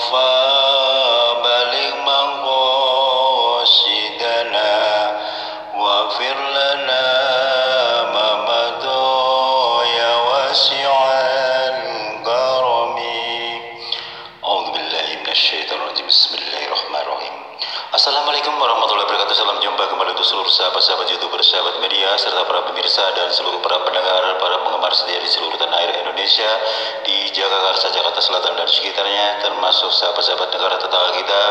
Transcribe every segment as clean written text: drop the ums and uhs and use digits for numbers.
المصطفى بلغ مقاصدنا واغفر لنا ما مضى يا واسع الكرم. أعوذ بالله من الشيطان الرجيم. بسم الله الرحمن الرحيم. Assalamualaikum warahmatullahi wabarakatuh. Salam jumpa kembali untuk seluruh sahabat-sahabat YouTuber, sahabat media, serta para pemirsa dan seluruh para pendengar, para penggemar setia di seluruh tanah air Indonesia, di Jagakarsa, Jakarta Selatan dan sekitarnya, termasuk sahabat-sahabat negara tetangga kita.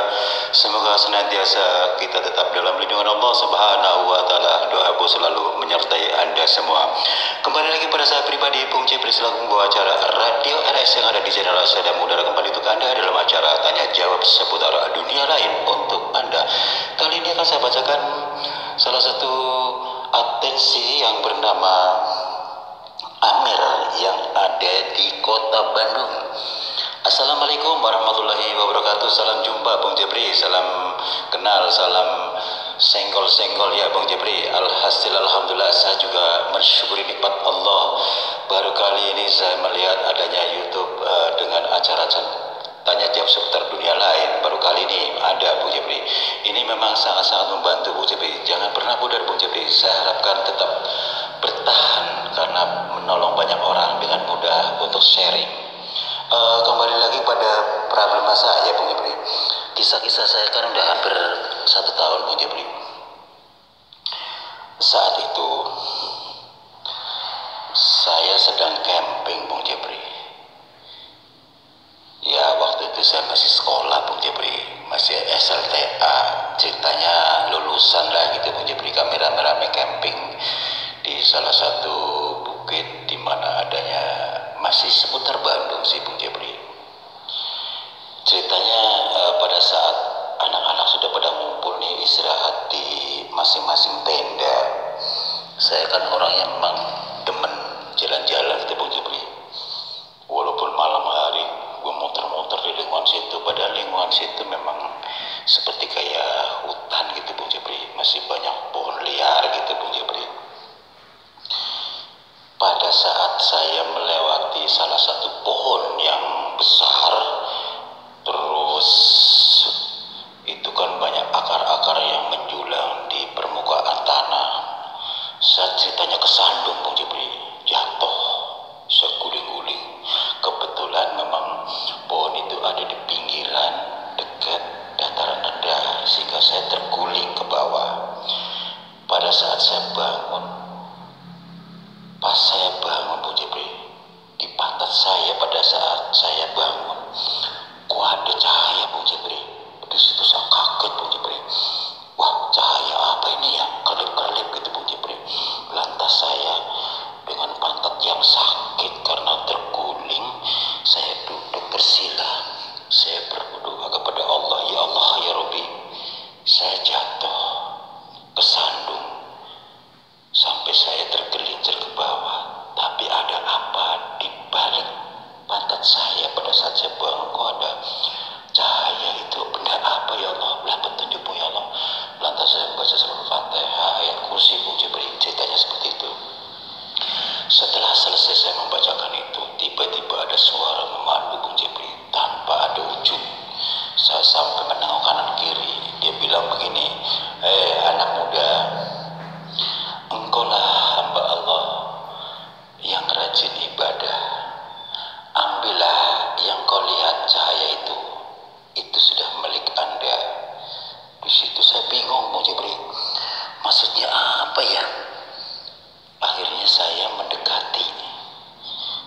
Semoga senantiasa kita tetap dalam lindungan Allah Subhanahu wa Ta'ala. Doaku selalu menyertai Anda semua. Kembali lagi pada saya pribadi, Bung Jepri, selaku pembawa acara Radio RS yang ada di channel Sadar Mudara, kembali untuk Anda dalam acara Tanya Jawab seputar dunia lain untuk Anda. Kali ini akan saya bacakan salah satu atensi yang bernama Amir yang ada di kota Bandung. Assalamualaikum warahmatullahi wabarakatuh. Salam jumpa Bung Jepri, salam kenal, salam senggol-senggol ya Bung Jepri. Alhasil alhamdulillah saya juga mensyukuri nikmat Allah. Baru kali ini saya melihat adanya YouTube dengan acara Tanya Jawab seputar dunia lain. Baru kali ini ada Bung Jepri. Ini memang sangat-sangat membantu Bung Jepri. Jangan pernah pudar Bung Jepri. Saya harapkan tetap bertahan karena menolong banyak orang dengan mudah untuk sharing. Kembali lagi pada problema saya Bung Jepri. Kisah-kisah saya kan udah hampir 1 tahun Bung Jepri. Saat itu saya sedang camping Bung Jepri. Ya waktu itu saya masih sekolah Bung Jepri, masih SLTA, ceritanya lulusan lah gitu Bung Jepri. Kami rame-rame camping di salah satu bukit di mana adanya masih seputar Bandung sih Bung Jepri. Ceritanya pada saat anak-anak sudah pada ngumpul nih istirahat di masing-masing tenda. Saya kan orang yang memang demen jalan-jalan gitu Bung Jepri. Walaupun malam hari gue muter-muter di lingkungan situ, padahal lingkungan situ memang seperti kayak hutan gitu Bung Jepri, masih banyak pohon liar gitu Bung Jepri. Pada saat saya melewati salah satu pohon yang besar, terus itu kan banyak akar-akar yang menjulang di permukaan tanah. Saya ceritanya kesandung Bung Jepri, jatuh, saya guling-guling. Kebetulan memang pohon itu ada di pinggiran dekat dataran rendah sehingga saya terguling ke bawah. Pada saat saya bangun, pas saya bangun Bung Jepri, di pantat saya pada saat saya bangun, kok ada cahaya Bung Jepri. Di situ saya kaget Bung Jepri. Wah, cahaya apa ini ya? Kelip-kelip gitu Bung Jepri. Lantas saya dengan pantat yang sakit karena terguling, saya duduk bersila. Saya berdoa kepada Allah, ya Allah ya Rabbi, saya jatuh, kesandung, sampai saya tergelincir ke bawah. Tapi ada apa di balik pantat saya pada saat saya bangun? Kok ada cahaya itu? Benda apa ya Allah? Belah petunjukmu ya Allah. Lantas saya membaca surah Al-Fatihah, ayat kursi Bung Jepri. Ceritanya seperti itu. Setelah selesai saya membacakan itu, tiba-tiba ada suara memandu Bung Jepri tanpa ada ujung. Saya sampai menengok kanan kiri. Dia bilang begini, anak muda, engkaulah hamba Allah yang rajin ibadah. Ambillah yang kau lihat cahaya itu sudah milik Anda. Di situ saya bingung Bung Jepri, maksudnya apa ya? Akhirnya saya mendekati.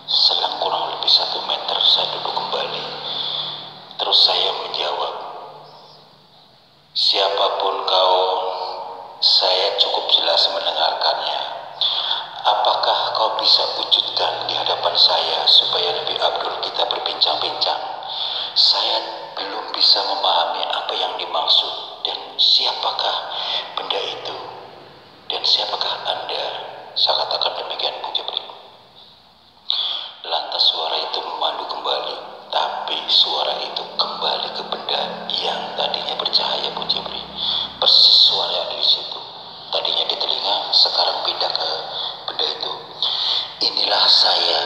Selang kurang lebih 1 meter saya duduk kembali. Terus saya menjawab, siapapun kau, saya cukup jelas mendengarkannya. Apakah kau bisa wujudkan di hadapan saya supaya lebih abdul kita berbincang-bincang? Saya belum bisa memahami apa yang dimaksud dan siapakah benda itu dan siapakah Anda. Saya katakan demikian Bung Jepri. Lantas suara itu memandu kembali, tapi suara itu kembali ke benda yang tadinya bercahaya Bung Jepri. Persis suara yang ada di situ. Tadinya di telinga, sekarang pindah ke benda itu. Inilah saya.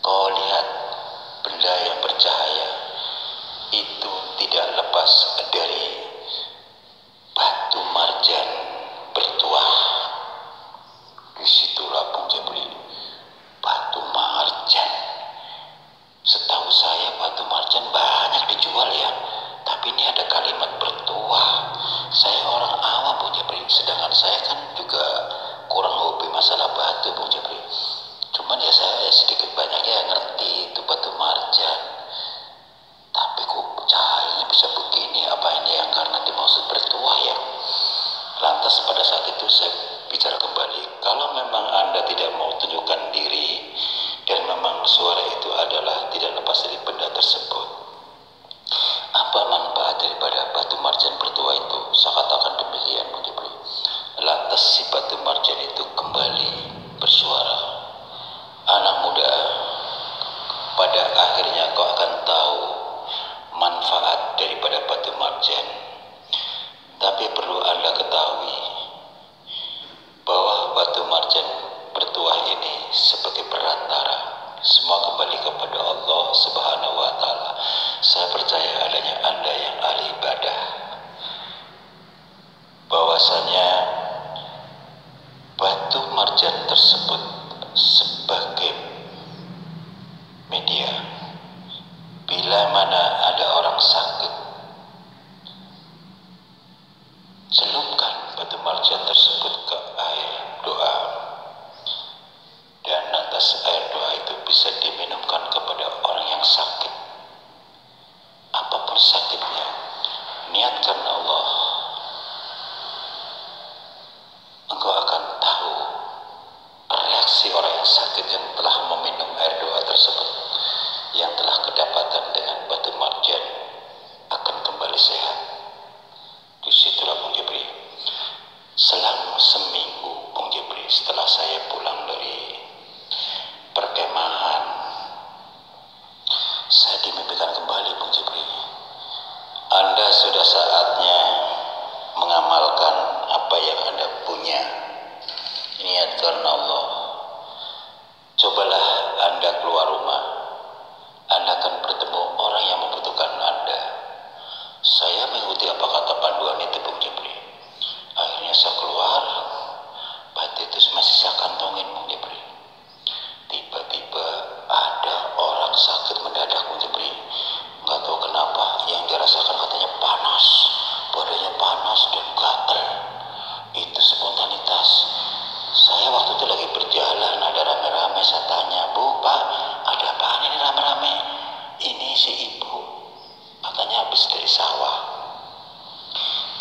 Kau lihat benda yang bercahaya. terlepas dari batu marjan bertuah. Disitulah Bung Jepri, batu marjan. Setahu saya batu marjan banyak dijual ya, tapi ini ada kalimat bertuah. Saya orang awam Bung Jepri, sedangkan saya kan juga kurang hobi masalah batu Bung Jepri. Cuman ya saya sedikit banyaknya ngerti itu batu marjan. Tapi kok cahayanya bisa begini, apa ini yang karena dimaksud bertuah ya? Lantas pada saat itu saya bicara kembali, kalau memang Anda tidak mau tunjukkan diri dan memang suara itu adalah tidak lepas dari benda tersebut, apa manfaat daripada batu marjan bertuah itu? Saya katakan demikian Bung Jepri. Lantas si batu marjan itu kembali bersuara, anak muda, pada akhirnya kau akan tahu manfaat daripada batu marjan. Tapi perlu Anda ketahui bahwa batu marjan bertuah ini sebagai perantara. Semua kembali kepada Allah Subhanahu wa Ta'ala. Saya percaya adanya Anda yang ahli ibadah, bahwasanya batu marjan tersebut sebagai media. Bila mana ada orang sakit, celupkan batu marjan tersebut ke air doa, dan atas air doa itu bisa diminumkan kepada orang yang sakit. Apapun sakitnya, niatkan Allah, engkau akan tahu reaksi orang yang sakit yang telah meminum air doa tersebut, yang telah kedapatan dengan batu marjan, akan kembali sehat. Disitulah Bung Jepri, selang seminggu Bung Jepri setelah saya pulang dari perkemahan, saya dimimpikan kembali Bung Jepri. Anda sudah saatnya mengamalkan apa yang Anda punya. Niat karena Allah. Cobalah Anda keluar rumah, Anda akan bertemu orang yang membutuhkan Anda. Saya mengikuti apa kata panduan itu Bung Jepri. Akhirnya saya keluar, batu itu masih saya kantongin Bung Jepri. Tiba-tiba ada orang sakit mendadak Bung Jepri. Nggak tahu kenapa, yang dirasakan katanya panas, badannya panas dan gatal. Itu spontanitas. Saya waktu itu lagi berjalan, ada rame-rame, saya tanya, "Bu, Pak, ada apaan ini rame-rame?" "Ini si ibu, katanya habis dari sawah."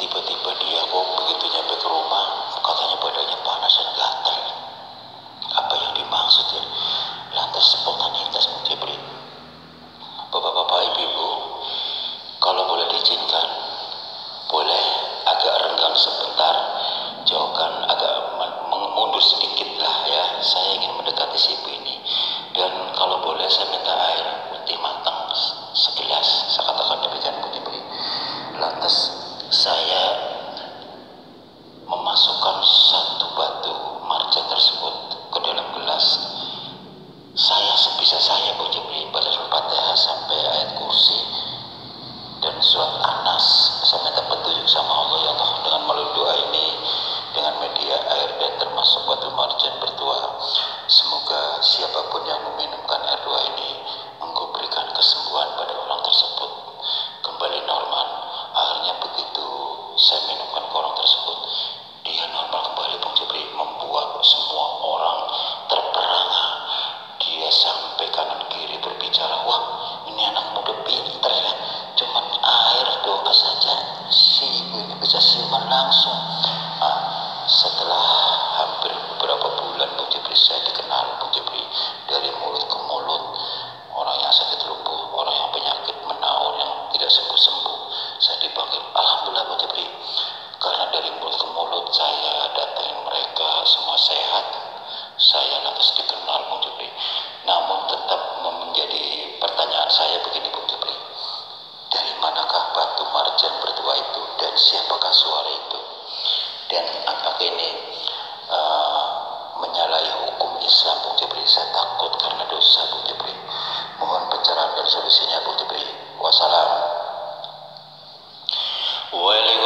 Tiba-tiba dia kok begitu nyampe ke rumah, katanya badannya panas dan gatal. Apa yang dimaksud ya? Lantas spontanitas Bung Jepri. Bapak-bapak, ibu-ibu, kalau boleh diizinkan, boleh agak renggang sebentar, jauhkan agak mundur sedikit lah ya. Saya ingin mendekati si ibu ini, dan kalau boleh saya minta air putih matang segelas. Saya katakan demikian Bung Jepri. Lantas saya memasukkan satu batu marjan tersebut ke dalam gelas. Saya sebisa saya Bung Jepri baca surat Fatihah sampai ayat kursi dan surat Anas. Saya minta petunjuk sama Allah, ya Allah, dengan melalui doa ini, dengan media air dan termasuk batu marjan bertuah, semoga siapapun yang meminumkan air doa ini, Engkau berikan kesembuhan pada orang tersebut, kembali normal. Akhirnya begitu saya minumkan ke orang tersebut, dia normal kembali Bung Jepri, membuat semua orang terperangah. Dia sampai kanan kiri berbicara, "Wah, ini anak muda pinter ya, cuman air doa saja si ibu ini bisa siuman langsung." Setelah hampir beberapa bulan Bung Jepri, saya dikenal Bung Jepri, dari mulut ke mulut. Orang yang sakit lumpuh, orang yang penyakit menaun yang tidak sembuh-sembuh, saya dipanggil. Alhamdulillah Bung Jepri, karena dari mulut ke mulut saya datangin mereka semua sehat, saya lantas dikenal Bung Jepri. Namun tetap menjadi pertanyaan saya begini Bung Jepri, dari manakah batu marjan bertuah itu, dan siapakah suara itu, dan apakah ini menyalahi hukum Islam Bung Jepri? Saya takut karena dosa Bung Jepri. Mohon pencerahan dan solusinya Bung Jepri. Wassalam.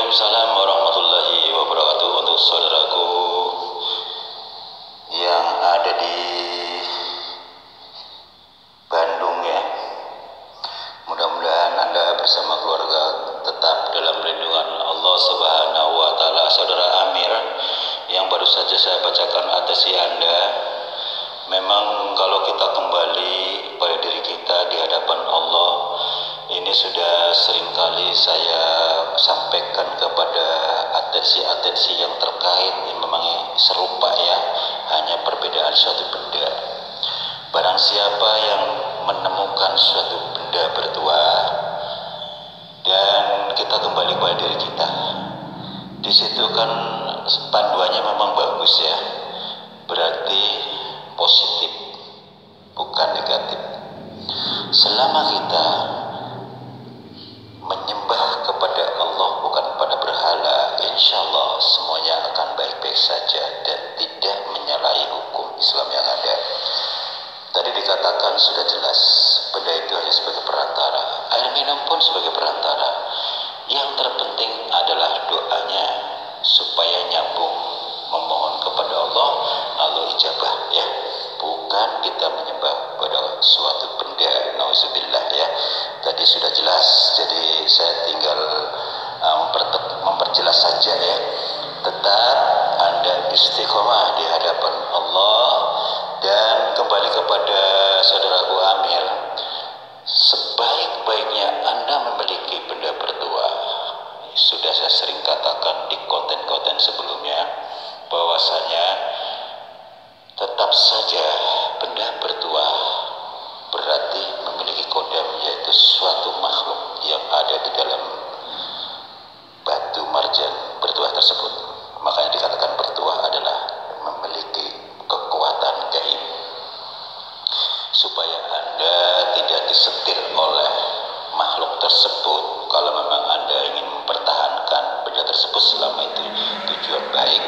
Waalaikumsalam warahmatullahi wabarakatuh. Untuk saudaraku yang ada di Bandung ya, mudah-mudahan Anda bersama keluarga tetap dalam lindungan Allah Subhanahu wa Ta'ala. Saudara Amir, yang baru saja saya bacakan adresi Anda, memang kalau kita kembali pada diri kita di hadapan Allah, ini sudah seringkali saya sampaikan kepada atensi-atensi yang terkait, yang memang serupa ya, hanya perbedaan suatu benda. Barang siapa yang menemukan suatu benda bertuah dan kita kembali pada diri kita, di situ kan panduannya memang bagus ya, berarti positif, bukan negatif. Selama kita menyembah kepada Allah bukan pada berhala, insya Allah semuanya akan baik-baik saja dan tidak menyalahi hukum Islam yang ada. Tadi dikatakan sudah jelas, benda itu hanya sebagai perantara, air minum pun sebagai perantara. Yang terpenting adalah doanya supaya nyambung, memohon kepada Allah lalu ijabah ya, bukan kita menyembah pada suatu benda, nauzubillah ya. Tadi sudah jelas, jadi saya tinggal memperjelas saja ya. Tetap Anda istiqomah di hadapan Allah dan kembali kepada saudaraku Amir. Sebaik-baiknya Anda memiliki benda bertuah. Sudah saya sering katakan di konten-konten sebelumnya, bahwasanya tetap saja benda bertuah berarti memiliki kodam, yaitu suatu makhluk yang ada di dalam batu marjan bertuah tersebut. Makanya dikatakan bertuah adalah memiliki kekuatan gaib, supaya Anda tidak disetir oleh makhluk tersebut. Kalau memang Anda ingin mempertahankan benda tersebut selama itu tujuan baik,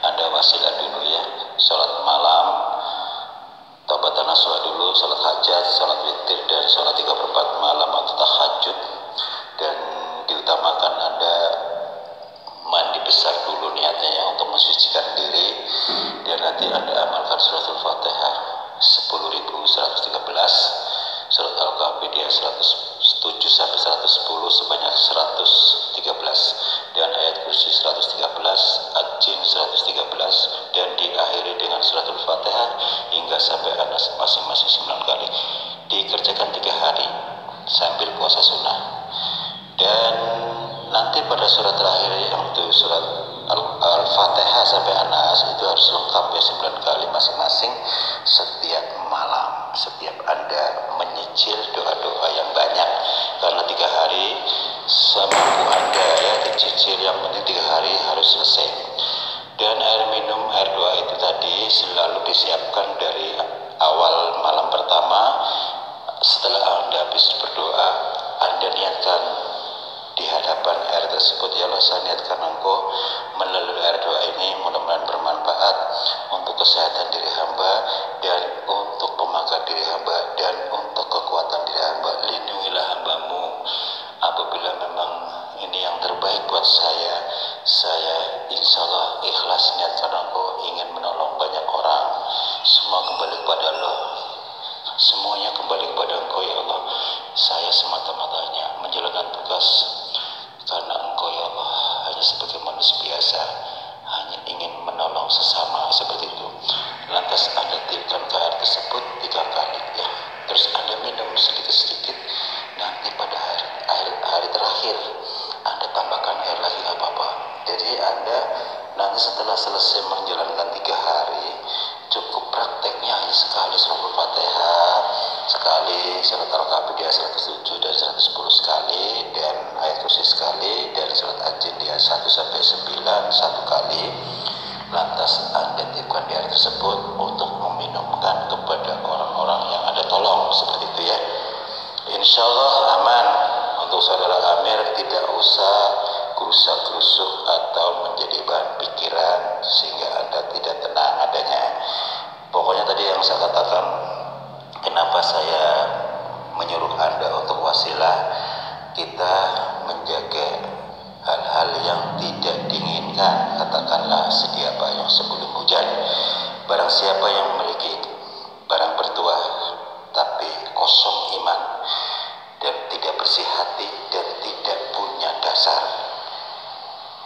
Anda wasilah dulu ya, sholat malam, taubatan nasuha dulu, sholat hajat, sholat witir, dan sholat 3/4 malam atau tahajud. Dan diutamakan Anda mandi besar dulu niatnya ya, untuk mensucikan diri. Dan nanti Anda amalkan suratul Fatihah 10.113, surat Al-Kahfi dia 107 sampai 110 sebanyak 113, dan ayat kursi 113, Ad-Jin 113, dan diakhiri dengan suratul Fatihah hingga sampai Anas masing-masing 9 kali. Dikerjakan 3 hari sambil puasa sunnah. Dan nanti pada surat terakhir yang itu surat Al-Fatihah sampai Anas itu harus lengkap ya 9 kali masing-masing setiap malam. Setiap Anda menyicil doa-doa yang banyak, karena 3 hari semampu Anda ya dicicil, yang penting 3 hari harus selesai. Dan air minum, air doa itu tadi selalu disiapkan dari awal malam pertama. Setelah Anda habis berdoa, Anda niatkan di hadapan air tersebut, ya Allah, saya niatkan Engkau melalui air doa ini mudah-mudahan bermanfaat untuk kesehatan diri hamba dan untuk pemakan diri hamba dan untuk kekuatan diri hamba. Lindungilah hambamu apabila memang ini yang terbaik buat saya insya Allah ikhlas niatkan Engkau ingin menolong banyak orang. Semua kembali kepada Allah, semuanya kembali kepada Engkau ya Allah. Saya semata-matanya menjalankan tugas karena Engkau ya Allah, hanya sebagai manusia biasa, hanya ingin menolong sesama, seperti itu. Lantas Anda tiupkan ke air tersebut 3 kali ya, terus Anda minum sedikit-sedikit. Nanti pada hari terakhir Anda tambahkan air lagi, nggak apa-apa. Jadi Anda nanti setelah selesai menjalankan 3 hari, cukup prakteknya hanya sekali surat Fatihah, sekali surat Al-Kahfi dia 107 dan 110 sekali, dan ayat kursi sekali, dan surat Ad-Jin dia 1 sampai 9 1 kali. Lantas Anda tiupkan di air tersebut untuk meminumkan kepada orang-orang yang Anda tolong, seperti itu ya. Insya Allah aman. Untuk saudara Amir tidak usah gerusak-gerusuk atau menjadi bahan pikiran sehingga Anda tidak tenang adanya. Pokoknya tadi yang saya katakan, kenapa saya menyuruh Anda untuk wasilah, kita menjaga hal-hal siapa yang memiliki barang bertuah tapi kosong iman dan tidak bersih hati dan tidak punya dasar,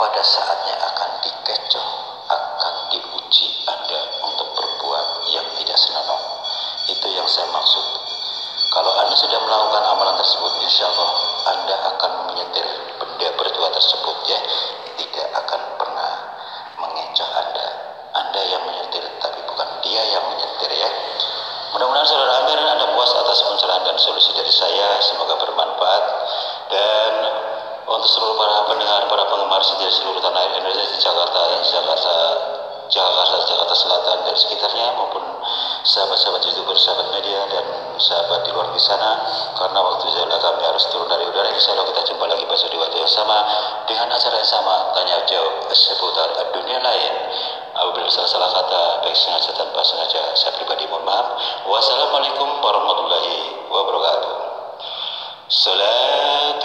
pada saatnya akan dikecoh, akan diuji Anda untuk berbuat yang tidak senonoh. Itu yang saya maksud. Kalau Anda sudah melakukan amalan tersebut, insya Allah Anda akan menyetir benda bertuah tersebut, ya, tidak akan pernah mengecoh Anda. Anda yang menyetir, tapi bukan dia yang menyetir, ya. Mudah-mudahan saudara Amir Anda puas atas pencerahan dan solusi dari saya. Semoga bermanfaat. Dan untuk seluruh para pendengar, para penggemar setia seluruh tanah air Indonesia di Jakarta Selatan dan sekitarnya, maupun sahabat-sahabat YouTuber, sahabat media, dan sahabat di luar di sana, karena waktu saya kami harus turun dari udara. Insya Allah kita jumpa lagi besok di waktu yang sama dengan acara yang sama, tanya jawab seputar dunia lain. Apabila salah kata, baik sengaja tanpa sengaja, saya pribadi mohon maaf. Wassalamualaikum warahmatullahi wabarakatuh. Salam